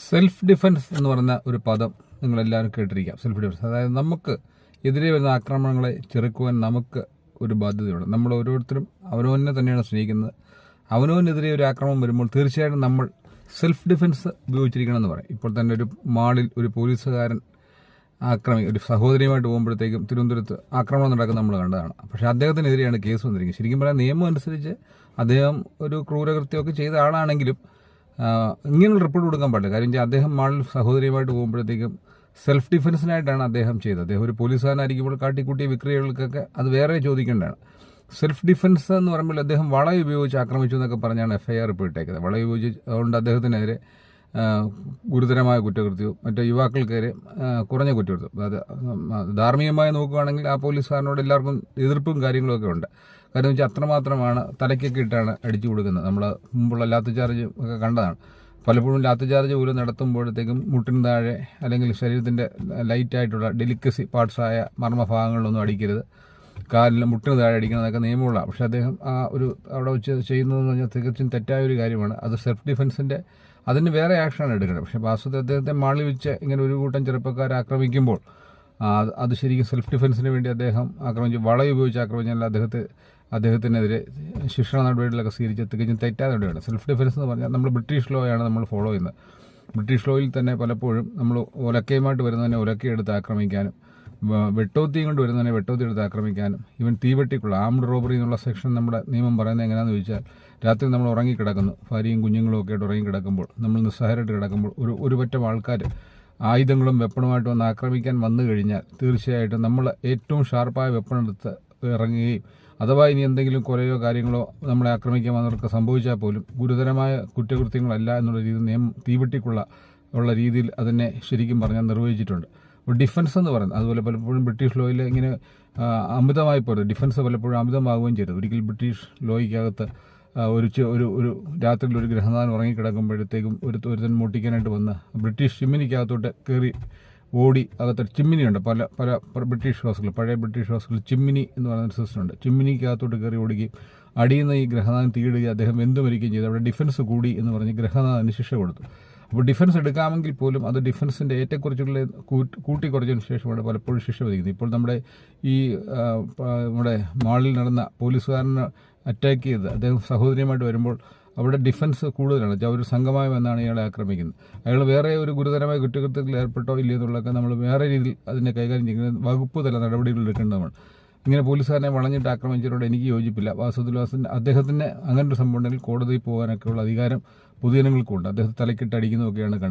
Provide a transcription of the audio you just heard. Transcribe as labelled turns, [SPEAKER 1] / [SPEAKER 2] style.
[SPEAKER 1] Self defence എന്ന് പറയുന്ന ഒരു പദം നിങ്ങളെല്ലാവരും കേട്ടിരിക്കാം. സെൽഫ് ഡിഫെൻസ്, അതായത് നമുക്ക് എതിരെ വരുന്ന ആക്രമണങ്ങളെ ചെറുക്കുവാൻ നമുക്ക് ഒരു ബാധ്യതയുണ്ട്. നമ്മൾ ഓരോരുത്തരും അവനവനെ തന്നെയാണ് സ്നേഹിക്കുന്നത്. അവനവനെതിരെ ഒരു ആക്രമണം വരുമ്പോൾ തീർച്ചയായിട്ടും നമ്മൾ സെൽഫ് ഡിഫെൻസ് ഉപയോഗിച്ചിരിക്കണമെന്ന് പറയും. ഇപ്പോൾ തന്നെ ഒരു മാളിൽ ഒരു പോലീസുകാരൻ ഒരു സഹോദരിയുമായിട്ട് പോകുമ്പോഴത്തേക്കും തിരുവനന്തപുരത്ത് ആക്രമണം നടക്കുന്നത് നമ്മൾ കണ്ടതാണ്. പക്ഷേ അദ്ദേഹത്തിനെതിരെയാണ് കേസ് വന്നിരിക്കുന്നത്. ശരിക്കും പറയാൻ നിയമം അനുസരിച്ച് അദ്ദേഹം ഒരു ക്രൂരകൃത്യമൊക്കെ ചെയ്ത ആളാണെങ്കിലും ഇങ്ങനെയുള്ള റിപ്പോർട്ട് കൊടുക്കാൻ പാടില്ല. കാര്യം വെച്ചാൽ അദ്ദേഹം മാളിൽ സഹോദരിയുമായിട്ട് പോകുമ്പോഴത്തേക്കും സെൽഫ് ഡിഫെൻസിനായിട്ടാണ് അദ്ദേഹം ചെയ്തത്. അദ്ദേഹം ഒരു പോലീസുകാരനായിരിക്കുമ്പോൾ കാട്ടിക്കൂട്ടിയ വിക്രിയകൾക്കൊക്കെ അത് വേറെ ചോദിക്കേണ്ടതാണ്. സെൽഫ് ഡിഫെൻസ് എന്ന് പറയുമ്പോൾ അദ്ദേഹം വള ഉപയോഗിച്ച് ആക്രമിച്ചു എന്നൊക്കെ പറഞ്ഞാണ് FIR ഇപ്പോൾ ഇട്ടേക്കുന്നത്. വള ഉപയോഗിച്ച് അതുകൊണ്ട് അദ്ദേഹത്തിനെതിരെ ഗുരുതരമായ കുറ്റകൃത്യവും മറ്റു യുവാക്കൾക്കെതിരെ കുറഞ്ഞ കുറ്റകൃത്യവും. അത് ധാർമ്മികമായി നോക്കുകയാണെങ്കിൽ ആ പോലീസുകാരനോട് എല്ലാവർക്കും എതിർപ്പും കാര്യങ്ങളൊക്കെ ഉണ്ട്. കാര്യം വെച്ചാൽ അത്രമാത്രമാണ് തലയ്ക്കൊക്കെ ഇട്ടാണ് അടിച്ചു കൊടുക്കുന്നത്. നമ്മൾ മുമ്പുള്ള ലാത്തി ചാർജ് ഒക്കെ കണ്ടതാണ്. പലപ്പോഴും ലാത്തി ചാർജ് പോലും നടത്തുമ്പോഴത്തേക്കും മുട്ടിന് താഴെ അല്ലെങ്കിൽ ശരീരത്തിൻ്റെ ലൈറ്റായിട്ടുള്ള ഡെലിക്കസി പാർട്സായ മർമ്മഭാഗങ്ങളിലൊന്നും അടിക്കരുത്, കാലിൽ മുട്ടിന് താഴെ അടിക്കുന്നതൊക്കെ നിയമമുള്ള. പക്ഷേ അദ്ദേഹം അവിടെ വെച്ച് ചെയ്യുന്നതെന്ന് പറഞ്ഞാൽ തികച്ചും തെറ്റായ ഒരു കാര്യമാണ്. അത് സെൽഫ് ഡിഫെൻസിൻ്റെ അതിന് വേറെ ആക്ഷനാണ് എടുക്കേണ്ടത്. പക്ഷേ വാസ്തവത്തിൽ അദ്ദേഹത്തെ മാളി വെച്ച് ഇങ്ങനെ ഒരു കൂട്ടം ചെറുപ്പക്കാരെ ആക്രമിക്കുമ്പോൾ അത് ശരിക്കും സെൽഫ് ഡിഫെൻസിന് വേണ്ടി അദ്ദേഹം ആക്രമിച്ച് വള ഉപയോഗിച്ച് ആക്രമിച്ചാൽ അദ്ദേഹത്തിനെതിരെ ശിക്ഷ നടപടികളൊക്കെ സ്വീകരിച്ച് തികച്ചും തെറ്റായ നടപടിയാണ്. സെൽഫ് ഡിഫെൻസ് എന്ന് പറഞ്ഞാൽ നമ്മൾ ബ്രിട്ടീഷ് ലോ ആണ് നമ്മൾ ഫോളോ ചെയ്യുന്നത്. ബ്രിട്ടീഷ് ലോയിൽ തന്നെ പലപ്പോഴും നമ്മൾ ഒലക്കയുമായിട്ട് വരുന്നതിനെ ഒലക്കയെടുത്ത് ആക്രമിക്കാനും വെട്ടോത്തിയും കൊണ്ട് വരുന്നതിനെ വെട്ടോത്തി എടുത്ത് ആക്രമിക്കാനും ഈവൻ തീവെട്ടിക്കുള്ള ആംഡ് റോബറി എന്നുള്ള സെക്ഷൻ നമ്മുടെ നിയമം പറയുന്നത് എങ്ങനെയാണെന്ന് ചോദിച്ചാൽ രാത്രി നമ്മൾ ഉറങ്ങിക്കിടക്കുന്നു, ഭാര്യയും കുഞ്ഞുങ്ങളും ഒക്കെ ആയിട്ട് ഉറങ്ങിക്കിടക്കുമ്പോൾ നമ്മൾ നിസ്സഹായരായിട്ട് കിടക്കുമ്പോൾ ഒരു പറ്റം ആൾക്കാർ ആയുധങ്ങളും വെപ്പണുമായിട്ട് വന്ന് ആക്രമിക്കാൻ വന്നു കഴിഞ്ഞാൽ തീർച്ചയായിട്ടും നമ്മൾ ഏറ്റവും ഷാർപ്പായ വെപ്പണെടുത്ത് ഇറങ്ങുകയും അഥവാ ഇനി എന്തെങ്കിലും കുറയോ കാര്യങ്ങളോ നമ്മളെ ആക്രമിക്കാൻ വന്നവർക്ക് സംഭവിച്ചാൽ പോലും ഗുരുതരമായ കുറ്റകൃത്യങ്ങളല്ല എന്നുള്ള രീതിയിൽ നിയമം തീവെട്ടിക്കുള്ള രീതിയിൽ അതിനെ ശരിക്കും പറഞ്ഞാൽ നിർവഹിച്ചിട്ടുണ്ട്. ഡിഫൻസ് എന്ന് പറയുന്നത് അതുപോലെ പലപ്പോഴും ബ്രിട്ടീഷ് ലോയിൽ ഇങ്ങനെ അമിതമായി പോയത് ഡിഫൻസ് പലപ്പോഴും അമിതമാവുകയും ചെയ്തു. ഒരിക്കൽ ബ്രിട്ടീഷ് ലോയ്ക്കകത്ത് ഒരു രാത്രിയിൽ ഒരു ഗൃഹനാഥൻ ഉറങ്ങിക്കിടക്കുമ്പോഴത്തേക്കും ഒരുത്തൻ മോട്ടിക്കാനായിട്ട് വന്ന് ബ്രിട്ടീഷ് ചിമ്മിനിക്കകത്തോട്ട് കയറി ഓടി. അകത്ത് ചിമ്മിനിയുണ്ട്, പല ബ്രിട്ടീഷ് ഹൗസുകൾ, പഴയ ബ്രിട്ടീഷ് ഹൗസുകൾ ചിമ്മിനി എന്ന് പറയുന്ന സിസ്റ്റം ഉണ്ട്. ചിമ്മിനിക്കകത്തോട്ട് കയറി ഓടുകയും അടിയുന്ന ഈ ഗൃഹനാഥൻ തീയിടുകയും അദ്ദേഹം വെന്തു മരിക്കുകയും ചെയ്തു. അവിടെ ഡിഫൻസ് കൂടി എന്ന് പറഞ്ഞ് ഗൃഹനാഥന് ശിക്ഷ കൊടുത്തു. അപ്പോൾ ഡിഫൻസ് എടുക്കാമെങ്കിൽ പോലും അത് ഡിഫൻസിൻ്റെ ഏറ്റക്കുറച്ചുള്ള കൂട്ടിക്കുറച്ചതിന് ശേഷമാണ് പലപ്പോഴും ശിക്ഷ വിധിക്കുന്നത്. ഇപ്പോൾ നമ്മുടെ മാളിൽ നടന്ന പോലീസുകാരനെ അറ്റാക്ക് ചെയ്ത് അദ്ദേഹം സഹോദരിയുമായിട്ട് വരുമ്പോൾ അവിടെ ഡിഫൻസ് കൂടുതലാണ്. ഒരു സംഘമായി വന്നാണ് ഇയാളെ ആക്രമിക്കുന്നത്. അയാൾ വേറെ ഒരു ഗുരുതരമായ കുറ്റകൃത്യത്തിൽ ഏർപ്പെട്ടോ ഇല്ലയെന്നുള്ളതൊക്കെ നമ്മൾ വേറെ രീതിയിൽ അതിനെ കൈകാര്യം ചെയ്യുന്നത് വകുപ്പ് തല നടപടികൾ എടുക്കേണ്ടതാണ്. ഇങ്ങനെ പോലീസുകാരനെ വളഞ്ഞിട്ട് ആക്രമിച്ചതിനോട് എനിക്ക് യോജിപ്പില്ല. വാസുദേവാസൻ അദ്ദേഹത്തിന് അങ്ങനെ ഒരു സംഭവം ഉണ്ടെങ്കിൽ കോടതിയിൽ പോകാനൊക്കെയുള്ള അധികാരം പൊതുജനങ്ങൾക്കുണ്ട്. അദ്ദേഹത്തെ തലക്കിട്ട് അടിക്കുന്നതൊക്കെയാണ് കണ്ടത്.